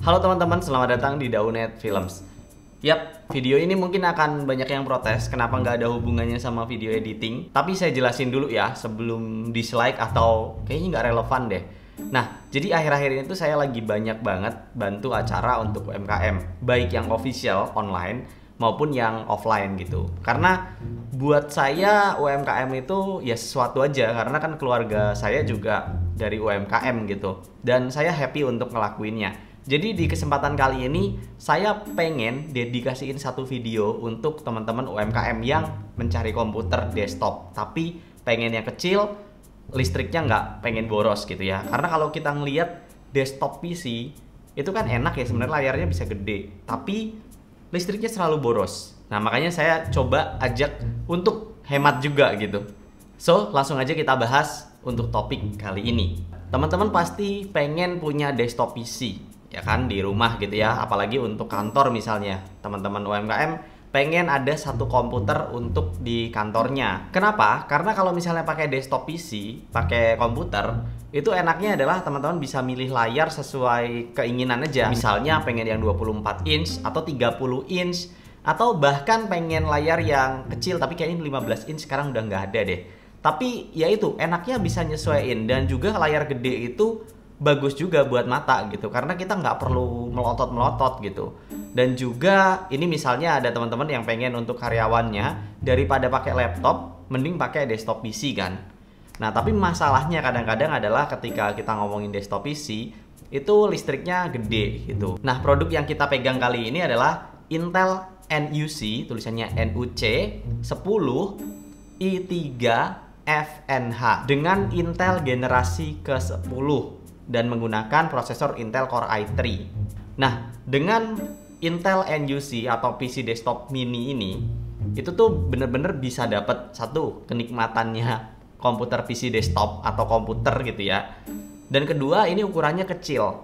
Halo teman-teman, selamat datang di Daunet Films. Yap, video ini mungkin akan banyak yang protes kenapa nggak ada hubungannya sama video editing. Tapi saya jelasin dulu ya sebelum dislike atau kayaknya nggak relevan deh. Nah, jadi akhir-akhir ini tuh saya lagi banyak banget bantu acara untuk UMKM, baik yang official online maupun yang offline gitu. Karena buat saya UMKM itu ya sesuatu aja, karena kan keluarga saya juga dari UMKM gitu. Dan saya happy untuk ngelakuinnya. Jadi di kesempatan kali ini saya pengen dedikasiin satu video untuk teman-teman UMKM yang mencari komputer desktop tapi pengen yang kecil, listriknya nggak pengen boros gitu ya. Karena kalau kita ngelihat desktop PC itu kan enak ya, sebenarnya layarnya bisa gede tapi listriknya selalu boros. Nah makanya saya coba ajak untuk hemat juga gitu. So langsung aja kita bahas untuk topik kali ini. Teman-teman pasti pengen punya desktop PC ya kan, di rumah gitu ya, apalagi untuk kantor misalnya. Teman-teman UMKM pengen ada satu komputer untuk di kantornya. Kenapa? Karena kalau misalnya pakai desktop PC, pakai komputer, itu enaknya adalah teman-teman bisa milih layar sesuai keinginan aja. Misalnya pengen yang 24 inch atau 30 inch, atau bahkan pengen layar yang kecil tapi kayaknya 15 inch sekarang udah nggak ada deh. Tapi ya itu, enaknya bisa nyesuaiin, dan juga layar gede itu bagus juga buat mata gitu, karena kita nggak perlu melotot-melotot gitu. Dan juga ini misalnya ada teman-teman yang pengen untuk karyawannya daripada pakai laptop mending pakai desktop PC kan. Nah tapi masalahnya kadang-kadang adalah ketika kita ngomongin desktop PC itu listriknya gede gitu. Nah produk yang kita pegang kali ini adalah Intel NUC, tulisannya NUC 10 i3 FNH dengan Intel generasi ke-10 dan menggunakan prosesor Intel Core i3. Nah, dengan Intel NUC atau PC desktop mini ini, itu tuh bener-bener bisa dapat satu, kenikmatannya komputer PC desktop atau komputer gitu ya. Dan kedua, ini ukurannya kecil.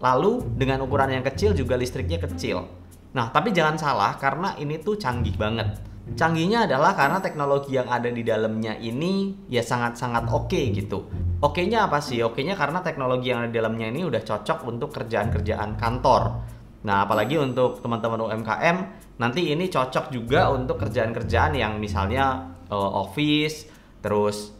Lalu dengan ukuran yang kecil juga listriknya kecil. Nah, tapi jangan salah karena ini tuh canggih banget. Canggihnya adalah karena teknologi yang ada di dalamnya ini ya sangat-sangat oke gitu. Oke-nya apa sih? Oke-nya karena teknologi yang ada di dalamnya ini udah cocok untuk kerjaan-kerjaan kantor. Nah, apalagi untuk teman-teman UMKM, nanti ini cocok juga untuk kerjaan-kerjaan yang misalnya office, terus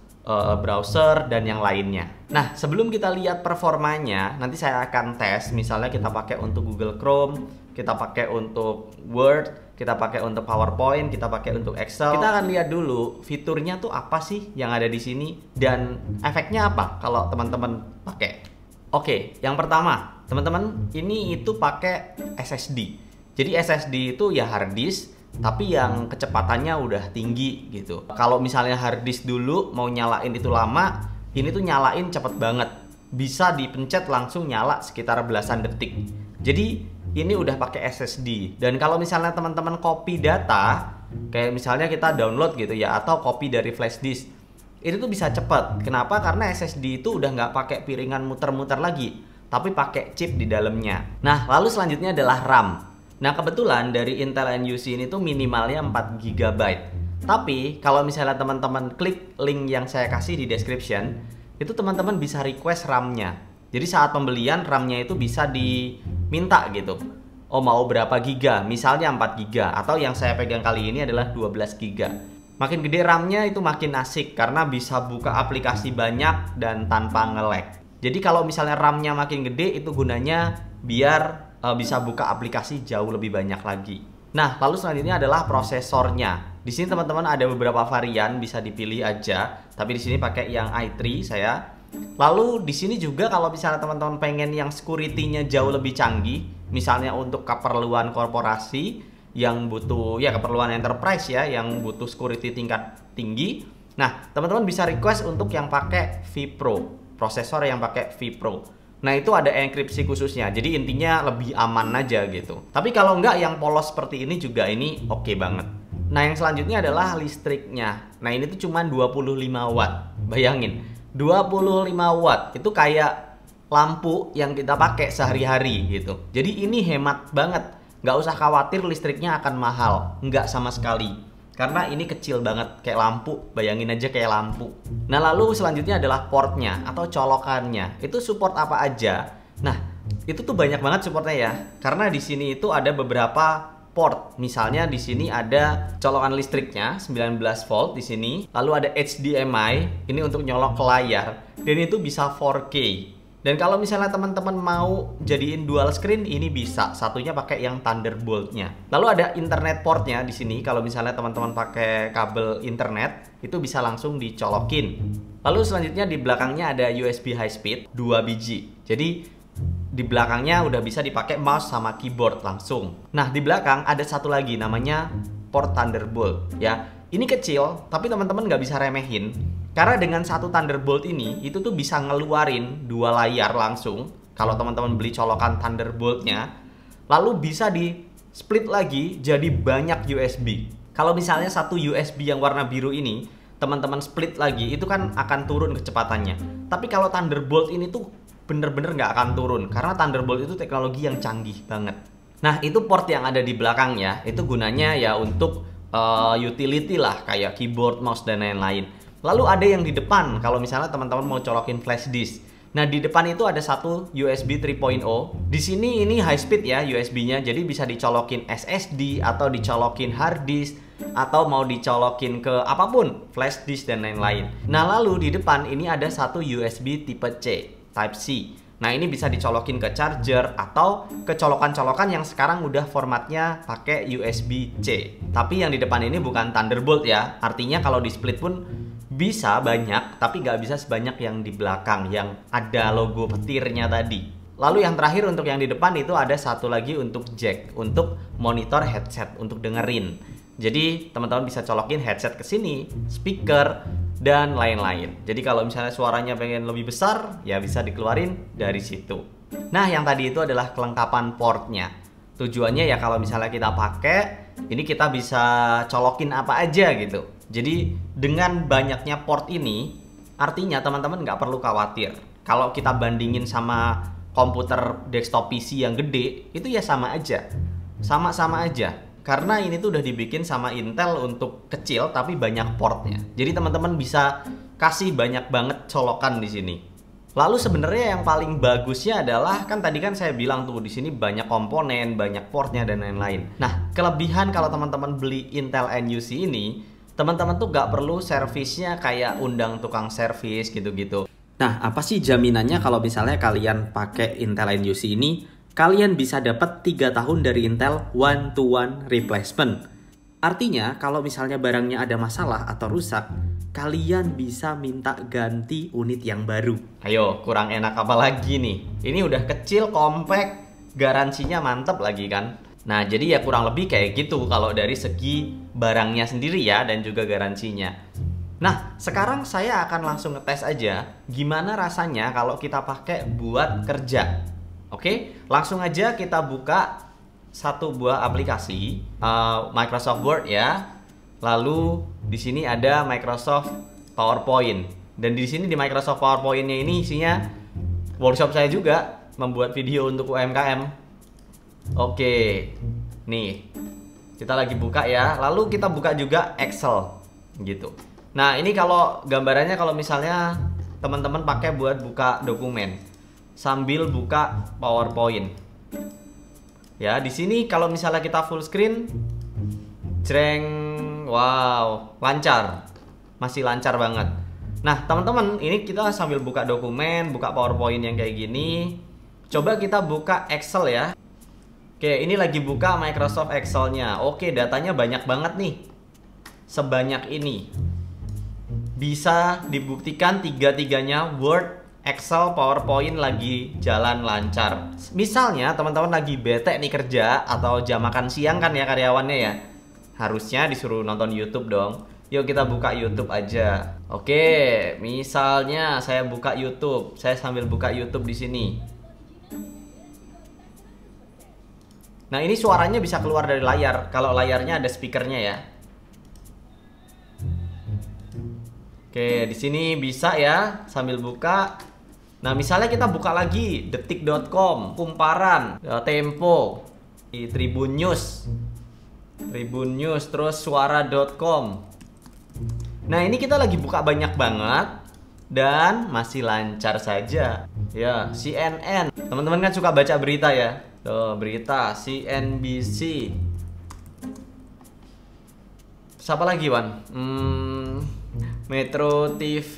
browser, dan yang lainnya. Nah, sebelum kita lihat performanya, nanti saya akan tes. Misalnya kita pakai untuk Google Chrome, kita pakai untuk Word, kita pakai untuk PowerPoint, kita pakai untuk Excel. Kita akan lihat dulu fiturnya tuh apa sih yang ada di sini dan efeknya apa kalau teman-teman pakai. Oke, yang pertama, teman-teman ini itu pakai SSD. Jadi SSD itu ya hard disk tapi yang kecepatannya udah tinggi gitu. Kalau misalnya hard disk dulu mau nyalain itu lama, ini tuh nyalain cepet banget. Bisa dipencet langsung nyala sekitar belasan detik. Jadi ini udah pakai SSD. Dan kalau misalnya teman-teman copy data, kayak misalnya kita download gitu ya, atau copy dari flash disk, itu tuh bisa cepet. Kenapa? Karena SSD itu udah nggak pakai piringan muter-muter lagi, tapi pakai chip di dalamnya. Nah, lalu selanjutnya adalah RAM. Nah, kebetulan dari Intel NUC ini tuh minimalnya 4 GB. Tapi kalau misalnya teman-teman klik link yang saya kasih di description, itu teman-teman bisa request RAM-nya. Jadi saat pembelian RAM-nya itu bisa diminta gitu. Oh mau berapa giga? Misalnya 4 giga, atau yang saya pegang kali ini adalah 12 giga. Makin gede RAM-nya itu makin asik karena bisa buka aplikasi banyak dan tanpa nge-lag. Jadi kalau misalnya RAM-nya makin gede itu gunanya biar bisa buka aplikasi jauh lebih banyak lagi. Nah, lalu selanjutnya adalah prosesornya. Di sini teman-teman ada beberapa varian, bisa dipilih aja. Tapi di sini pakai yang i3 saya. Lalu di sini juga kalau misalnya teman-teman pengen yang security-nya jauh lebih canggih, misalnya untuk keperluan korporasi yang butuh ya keperluan enterprise ya, yang butuh security tingkat tinggi. Nah, teman-teman bisa request untuk yang pakai vPro, prosesor yang pakai vPro. Nah, itu ada enkripsi khususnya. Jadi intinya lebih aman aja gitu. Tapi kalau enggak yang polos seperti ini juga ini oke banget. Nah, yang selanjutnya adalah listriknya. Nah, ini tuh cuma 25 watt. Bayangin, 25 watt itu kayak lampu yang kita pakai sehari-hari gitu. Jadi ini hemat banget. Nggak usah khawatir listriknya akan mahal. Nggak sama sekali. Karena ini kecil banget, kayak lampu. Bayangin aja kayak lampu. Nah lalu selanjutnya adalah portnya atau colokannya. Itu support apa aja. Nah itu tuh banyak banget supportnya ya. Karena di sini itu ada beberapa port. Misalnya di sini ada colokan listriknya 19 volt di sini. Lalu ada HDMI, ini untuk nyolok ke layar dan itu bisa 4K. Dan kalau misalnya teman-teman mau jadiin dual screen, ini bisa. Satunya pakai yang Thunderbolt-nya. Lalu ada internet portnya di sini. Kalau misalnya teman-teman pakai kabel internet, itu bisa langsung dicolokin. Lalu selanjutnya di belakangnya ada USB high speed 2 biji. Jadi di belakangnya udah bisa dipakai mouse sama keyboard langsung. Nah, di belakang ada satu lagi namanya port Thunderbolt ya. Ini kecil, tapi teman-teman nggak bisa remehin. Karena dengan satu Thunderbolt ini, itu tuh bisa ngeluarin 2 layar langsung. Kalau teman-teman beli colokan Thunderbolt-nya, lalu bisa di split lagi jadi banyak USB. Kalau misalnya satu USB yang warna biru ini, teman-teman split lagi, itu kan akan turun kecepatannya. Tapi kalau Thunderbolt ini tuh bener-bener nggak akan turun. Karena Thunderbolt itu teknologi yang canggih banget. Nah, itu port yang ada di belakang ya. Itu gunanya ya untuk utility lah, kayak keyboard, mouse, dan lain-lain. Lalu ada yang di depan, kalau misalnya teman-teman mau colokin flash disk. Nah, di depan itu ada satu USB 3.0. Di sini ini high speed ya USB-nya, jadi bisa dicolokin SSD atau dicolokin hard disk atau mau dicolokin ke apapun, flash disk dan lain-lain. Nah, lalu di depan ini ada satu USB tipe C, Type C. Nah, ini bisa dicolokin ke charger atau ke colokan-colokan yang sekarang udah formatnya pakai USB-C. Tapi yang di depan ini bukan Thunderbolt ya. Artinya kalau di split pun bisa banyak, tapi nggak bisa sebanyak yang di belakang yang ada logo petirnya tadi. Lalu yang terakhir untuk yang di depan itu ada satu lagi untuk jack, untuk monitor headset, untuk dengerin. Jadi teman-teman bisa colokin headset ke sini, speaker, dan lain-lain. Jadi kalau misalnya suaranya pengen lebih besar, ya bisa dikeluarin dari situ. Nah, yang tadi itu adalah kelengkapan portnya. Tujuannya ya kalau misalnya kita pakai, ini kita bisa colokin apa aja gitu. Jadi dengan banyaknya port ini, artinya teman-teman nggak perlu khawatir. Kalau kita bandingin sama komputer desktop PC yang gede, itu ya sama aja. Sama-sama aja. Karena ini tuh udah dibikin sama Intel untuk kecil tapi banyak portnya. Jadi teman-teman bisa kasih banyak banget colokan di sini. Lalu sebenarnya yang paling bagusnya adalah kan tadi kan saya bilang tuh di sini banyak komponen, banyak portnya dan lain-lain. Nah, kelebihan kalau teman-teman beli Intel NUC ini, teman-teman tuh gak perlu servisnya kayak undang tukang servis gitu-gitu. Nah, apa sih jaminannya kalau misalnya kalian pakai Intel NUC ini? Kalian bisa dapat 3 tahun dari Intel one-to-one replacement. Artinya, kalau misalnya barangnya ada masalah atau rusak, kalian bisa minta ganti unit yang baru. Ayo, kurang enak apa lagi nih? Ini udah kecil, compact, garansinya mantep lagi kan? Nah, jadi ya kurang lebih kayak gitu kalau dari segi barangnya sendiri ya, dan juga garansinya. Nah, sekarang saya akan langsung ngetes aja gimana rasanya kalau kita pakai buat kerja. Oke, langsung aja kita buka satu buah aplikasi Microsoft Word ya. Lalu di sini ada Microsoft PowerPoint. Dan di sini di Microsoft PowerPoint-nya ini isinya workshop saya juga membuat video untuk UMKM. Oke. Nih. Kita lagi buka ya. Lalu kita buka juga Excel gitu. Nah, ini kalau gambarannya kalau misalnya teman-teman pakai buat buka dokumen sambil buka PowerPoint. Ya, di sini kalau misalnya kita full screen, jreng, wow, lancar. Masih lancar banget. Nah, teman-teman, ini kita sambil buka dokumen, buka PowerPoint yang kayak gini. Coba kita buka Excel ya. Oke, ini lagi buka Microsoft Excel-nya. Oke, datanya banyak banget nih. Sebanyak ini. Bisa dibuktikan tiga-tiganya Word, Excel, PowerPoint lagi jalan lancar. Misalnya teman-teman lagi bete nih kerja atau jam makan siang kan ya karyawannya ya. Harusnya disuruh nonton YouTube dong. Yuk kita buka YouTube aja. Oke, misalnya saya buka YouTube. Saya sambil buka YouTube di sini. Nah, ini suaranya bisa keluar dari layar. Kalau layarnya ada speakernya ya. Oke, di sini bisa ya sambil buka. Nah, misalnya kita buka lagi detik.com, Kumparan, Tempo, Tribun News, terus suara.com. Nah, ini kita lagi buka banyak banget. dan masih lancar saja. Ya, CNN. Teman-teman kan suka baca berita ya. Tuh, berita CNBC. Siapa lagi, Wan? Metro TV.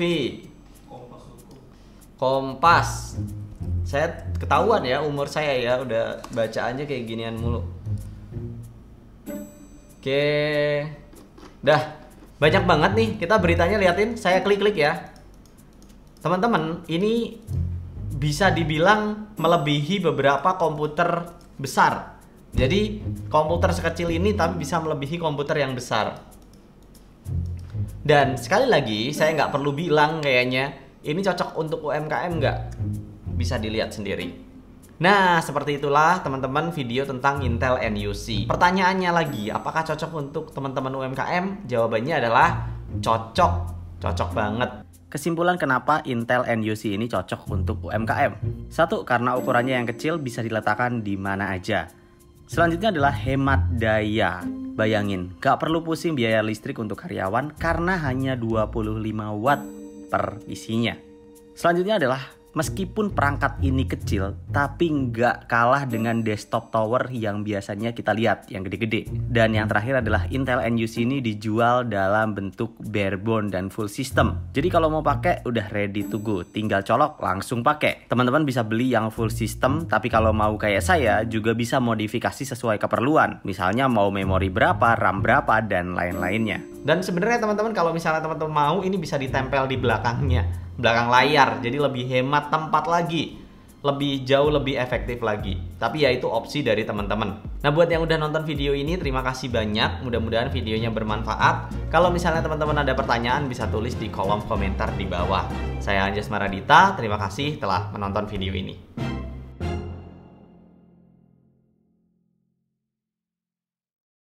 Kompas. Saya ketahuan ya umur saya ya, udah bacaannya kayak ginian mulu. Oke. Dah, banyak banget nih kita beritanya, liatin. Saya klik-klik ya. Teman-teman, ini bisa dibilang melebihi beberapa komputer besar. Jadi komputer sekecil ini tapi bisa melebihi komputer yang besar. Dan sekali lagi saya nggak perlu bilang kayaknya ini cocok untuk UMKM nggak? Bisa dilihat sendiri. Nah, seperti itulah teman-teman video tentang Intel NUC. Pertanyaannya lagi, apakah cocok untuk teman-teman UMKM? Jawabannya adalah cocok. Cocok banget. Kesimpulan kenapa Intel NUC ini cocok untuk UMKM. Satu, karena ukurannya yang kecil bisa diletakkan di mana aja. Selanjutnya adalah hemat daya. Bayangin, gak perlu pusing biaya listrik untuk karyawan karena hanya 25 watt per isinya. Selanjutnya adalah meskipun perangkat ini kecil, tapi nggak kalah dengan desktop tower yang biasanya kita lihat, yang gede-gede. Dan yang terakhir adalah Intel NUC ini dijual dalam bentuk barebone dan full system. Jadi kalau mau pakai udah ready to go, tinggal colok langsung pakai. Teman-teman bisa beli yang full system, tapi kalau mau kayak saya juga bisa modifikasi sesuai keperluan. Misalnya mau memori berapa, RAM berapa, dan lain-lainnya. Dan sebenarnya teman-teman kalau misalnya teman-teman mau, ini bisa ditempel di belakangnya, belakang layar, jadi lebih hemat tempat lagi, lebih jauh lebih efektif lagi. Tapi ya itu opsi dari teman-teman. Nah, buat yang udah nonton video ini terima kasih banyak, mudah-mudahan videonya bermanfaat. Kalau misalnya teman-teman ada pertanyaan bisa tulis di kolom komentar di bawah. Saya Anjas Maradita, terima kasih telah menonton video ini.